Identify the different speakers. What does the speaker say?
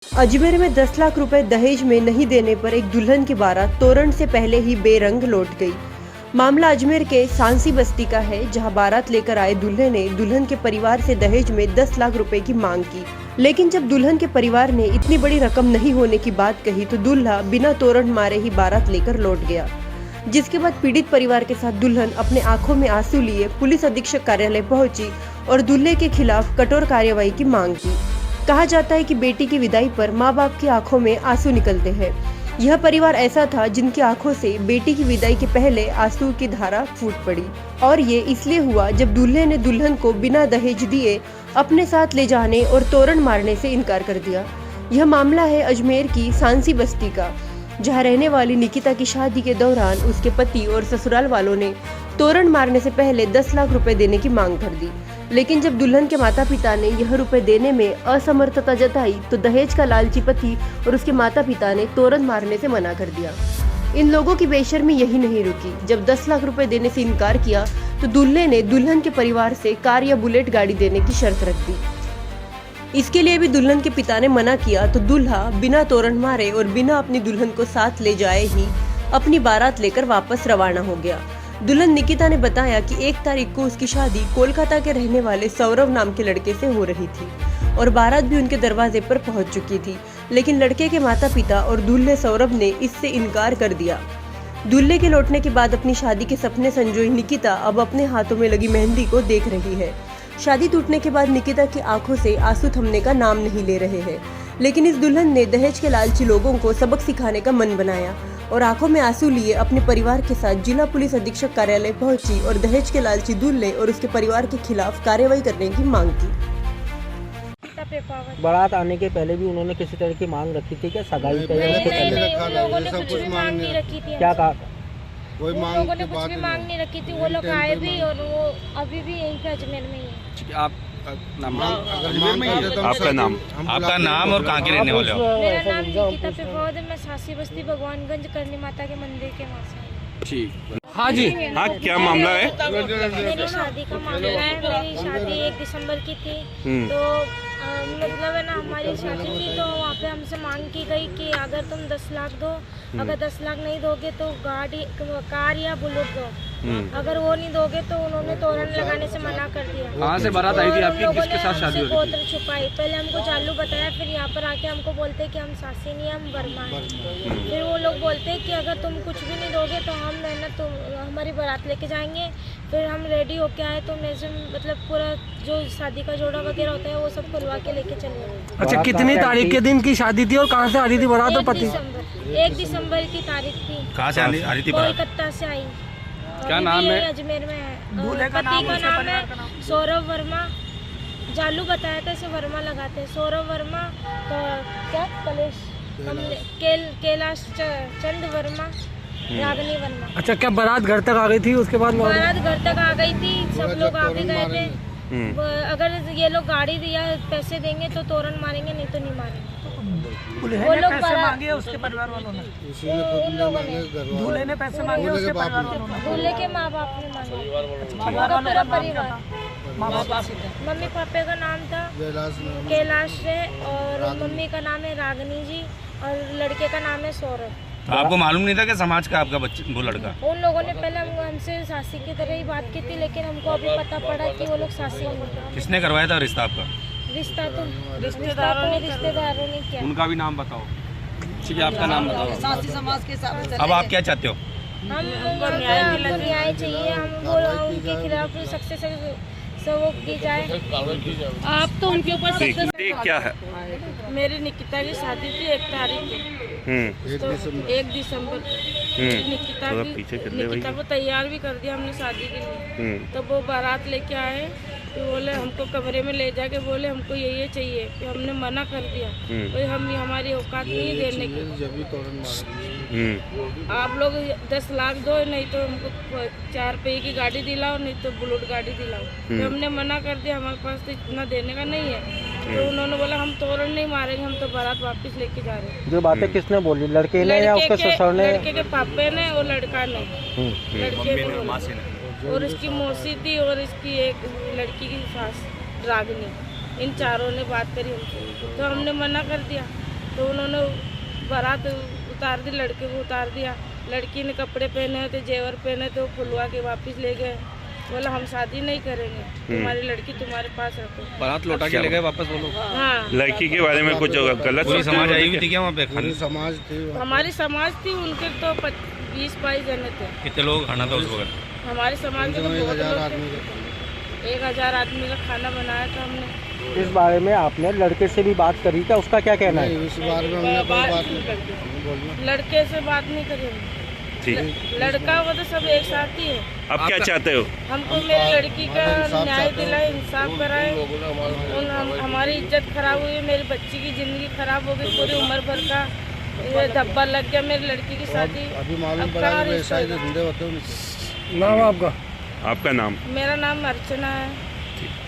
Speaker 1: अजमेर में 10 लाख रुपए दहेज में नहीं देने पर एक दुल्हन की बारात तोरण से पहले ही बेरंग लौट गई। मामला अजमेर के सांसी बस्ती का है, जहां बारात लेकर आए दूल्हे ने दुल्हन के परिवार से दहेज में 10 लाख रुपए की मांग की, लेकिन जब दुल्हन के परिवार ने इतनी बड़ी रकम नहीं होने की बात कही तो दूल्हा बिना तोरण मारे ही बारात लेकर लौट गया। जिसके बाद पीड़ित परिवार के साथ दुल्हन अपने आंखों में आंसू लिए पुलिस अधीक्षक कार्यालय पहुंची और दूल्हे के खिलाफ कठोर कार्रवाई की मांग की। कहा जाता है कि बेटी की विदाई पर माँ बाप की आंखों में आंसू निकलते हैं। यह परिवार ऐसा था जिनकी आंखों से बेटी की विदाई के पहले आंसू की धारा फूट पड़ी, और ये इसलिए हुआ जब दूल्हे ने दुल्हन को बिना दहेज दिए अपने साथ ले जाने और तोरण मारने से इनकार कर दिया। यह मामला है अजमेर की सांसी बस्ती का, जहां रहने वाली निकिता की शादी के दौरान उसके पति और ससुराल वालों ने तोरण मारने से पहले 10 लाख रुपए देने की मांग कर दी, लेकिन जब दुल्हन के माता पिता ने यह रुपए देने में असमर्थता जताई तो दहेज का लालची पति और उसके माता पिता ने तोरण मारने से मना कर दिया। इन लोगों की बेशर्मी यही नहीं रुकी। जब 10 लाख रुपए देने से इनकार किया तो दूल्हे ने दुल्हन के परिवार से कार या बुलेट गाड़ी देने की शर्त रख दी। इसके लिए भी दुल्हन के पिता ने मना किया तो दूल्हा बिना तोरण मारे और बिना अपनी दुल्हन को साथ ले जाए ही अपनी बारात लेकर वापस रवाना हो गया। दुल्हन निकिता ने बताया कि 1 तारीख को उसकी शादी कोलकाता के रहने वाले सौरव नाम के लड़के से हो रही थी और बारात भी उनके दरवाजे पर पहुंच चुकी थी, लेकिन लड़के के माता पिता और दूल्हे सौरभ ने इससे इनकार कर दिया। दूल्हे के लौटने के बाद अपनी शादी के सपने संजोई निकिता अब अपने हाथों में लगी मेहंदी को देख रही है। शादी टूटने के बाद निकिता की आंखों से आंसू थमने का नाम नहीं ले रहे हैं, लेकिन इस दुल्हन ने दहेज के लालची लोगों को सबक सिखाने का मन बनाया और आंखों में आंसू लिए अपने परिवार के साथ जिला पुलिस अधीक्षक कार्यालय पहुंची और दहेज के लालची दूल्हे और उसके परिवार के खिलाफ कार्रवाई करने की मांग की।
Speaker 2: बारात आने के पहले भी उन्होंने किसी तरह की मांग रखी थी क्या? सगाई पे या उसके पहले?
Speaker 3: उन लोगों ने कुछ भी मांग नहीं रखी थी।
Speaker 2: क्या कहा?
Speaker 3: उन लोगों ने कुछ भी मांग नहीं रखी थी। वो लोग आए भी और वो अभी भी यहीं पे अजमेर में ही है।
Speaker 4: आप आपका नाम और कहाँ के रहने वाले हो?
Speaker 3: मेरा नाम निकिता पेपावत है। मैं सांसी बस्ती भगवानगंज करनी माता के मंदिर के वहाँ से।
Speaker 4: ठीक। हाँ जी, हाँ, क्या मामला है?
Speaker 3: मेरी शादी का मामला है। मेरी शादी 1 दिसंबर की थी, तो मतलब है ना, हमारी शादी थी तो वहाँ पे हमसे मांग की गई कि अगर तुम 10 लाख दो, अगर 10 लाख नहीं दोगे तो गाड़ी, कार या बुलेट दो। अगर वो नहीं दोगे तो उन्होंने तोरण लगाने से मना कर दिया।
Speaker 4: कहाँ से बारात आई थी आपकी? किसके साथ शादी हो रही थी?
Speaker 3: गोत्र छुपाई। पहले हमको चालू बताया, फिर यहाँ पर आके हमको बोलते कि हम सासी नहीं, हम वर्मा हैं। फिर वो लोग बोलते कि अगर तुम कुछ भी नहीं दोगे तो हम है ना तुम हमारी बारात लेके जाएंगे। फिर हम रेडी होके आए तो मैं मतलब पूरा जो शादी का जोड़ा वगैरह होता है वो सब खुलवा के लेके चले गए।
Speaker 2: अच्छा, कितनी तारीख के दिन की शादी थी और कहाँ से आ रही थी बारात? और पति
Speaker 3: 1 दिसंबर की तारीख थी।
Speaker 4: कहाँ से आ रही थी बारात?
Speaker 3: कोलकाता से आई।
Speaker 4: क्या नाम है?
Speaker 3: अजमेर में है। पति का नाम है सौरभ वर्मा। जालू बताया था, इसे वर्मा लगाते हैं। सौरभ वर्मा, क्या कैलाश चंद वर्मा, रागनी वर्मा।
Speaker 2: अच्छा, क्या बारात घर तक आ गई थी? उसके बाद
Speaker 3: बारात घर तक आ गई थी, सब लोग आगे गए थे। अगर ये लोग गाड़ी दिया पैसे देंगे तो तोरण मारेंगे, नहीं तो नहीं मारेंगे। वो लोग पैसे मांगे उसके परिवार वालों ने, उन लोगों ने, दूल्हे ने पैसे मांगे उसके परिवार वालों ने, दूल्हे के माँ बाप ने मांगे। पूरा परिवार, मम्मी पापा का नाम था कैलाश है और मम्मी का नाम है रागनी जी और लड़के का नाम है सौरभ।
Speaker 4: तो आपको मालूम नहीं था कि समाज का आपका बच्चा वो लड़का?
Speaker 3: उन लोगों ने पहले हमसे सासी की तरह ही बात की थी, लेकिन हमको अभी पता पड़ा कि वो लोग सासी नहीं।
Speaker 4: किसने करवाया था रिश्ता आपका?
Speaker 3: रिश्ता तो रिश्तेदारों ने किया।
Speaker 4: उनका भी नाम बताओ। ठीक है, आपका नाम बताओ।
Speaker 5: सासी समाज के हिसाब से
Speaker 4: अब आप क्या चाहते हो?
Speaker 3: हमको न्याय चाहिए। हम उनके खिलाफ सख्त से वो की जाए।
Speaker 5: आप तो उनके ऊपर
Speaker 4: क्या है?
Speaker 5: मेरी निकिता की शादी थी 1 तारीख को, तो 1 दिसंबर। निकिता को तैयार भी कर दिया हमने शादी के लिए। तो वो बारात लेके आए तो बोले हमको कमरे में ले जाके बोले हमको ये चाहिए, कि हमने मना कर दिया। तो हमारी औकात नहीं देने की। आप लोग 10 लाख दो, नहीं तो हमको 4 पहिए की गाड़ी दिलाओ, नहीं तो बुलेट गाड़ी दिलाओ। तो हमने मना कर दिया, हमारे पास तो इतना देने का नहीं है। तो उन्होंने बोला हम तोरण नहीं मारेंगे, हम तो बारात वापस लेके जा रहे हैं।
Speaker 2: जो बातें किसने बोली? लड़के ने या उसके ससुर ने?
Speaker 3: लड़के के पापे ने और लड़का ने, लड़के ने बोला। और इसकी मौसी थी और इसकी एक लड़की की सास रागनी, इन चारों ने बात करी हमसे, तो हमने मना कर दिया।
Speaker 5: तो उन्होंने बारात उतार दी, लड़के को उतार दिया। लड़की ने कपड़े पहने थे, जेवर पहने थे, वो खुलवा के वापस ले गए। बोला हम शादी नहीं करेंगे, तुम्हारी लड़की तुम्हारे पास रखो।
Speaker 4: बारात लौटा के ले गए वापस वो लोग।
Speaker 5: हाँ,
Speaker 6: लड़की के बारे में कुछ गलत
Speaker 4: पूरी समाज आई हुई थी क्या वहाँ पे?
Speaker 5: हमारी समाज थी, उनके तो 20-22 जने थे।
Speaker 4: कितने लोग खाना था उस वक्त?
Speaker 5: हमारे समाज में तो बहुत लोग थे। 1000 आदमी का खाना बनाया था हमने।
Speaker 2: इस बारे में आपने लड़के से भी बात करी क्या? उसका क्या कहना है?
Speaker 7: इस बारे में हमने कोई बात नहीं करी।
Speaker 5: लड़के से बात नहीं करी हमने।
Speaker 6: ठीक।
Speaker 5: लड़का वो तो सब एक साथ ही है।
Speaker 6: अब क्या चाहते हो?
Speaker 5: हमको मेरी लड़की का न्याय दिलाए, इंसाफ कराए। हमारी इज्जत खराब हुई है, मेरी बच्ची की जिंदगी खराब हो गई, पूरी उम्र भर का ये धब्बा लग गया मेरी लड़की की शादी।
Speaker 7: अभी मालूम
Speaker 5: अब
Speaker 7: पड़ा
Speaker 5: कहाँ
Speaker 7: कि
Speaker 5: रिश्ता
Speaker 7: ऐसा ही
Speaker 5: होगा?
Speaker 7: धंधे होते हैं।
Speaker 2: नाम आपका?
Speaker 6: आपका नाम?
Speaker 5: मेरा नाम अर्चना है।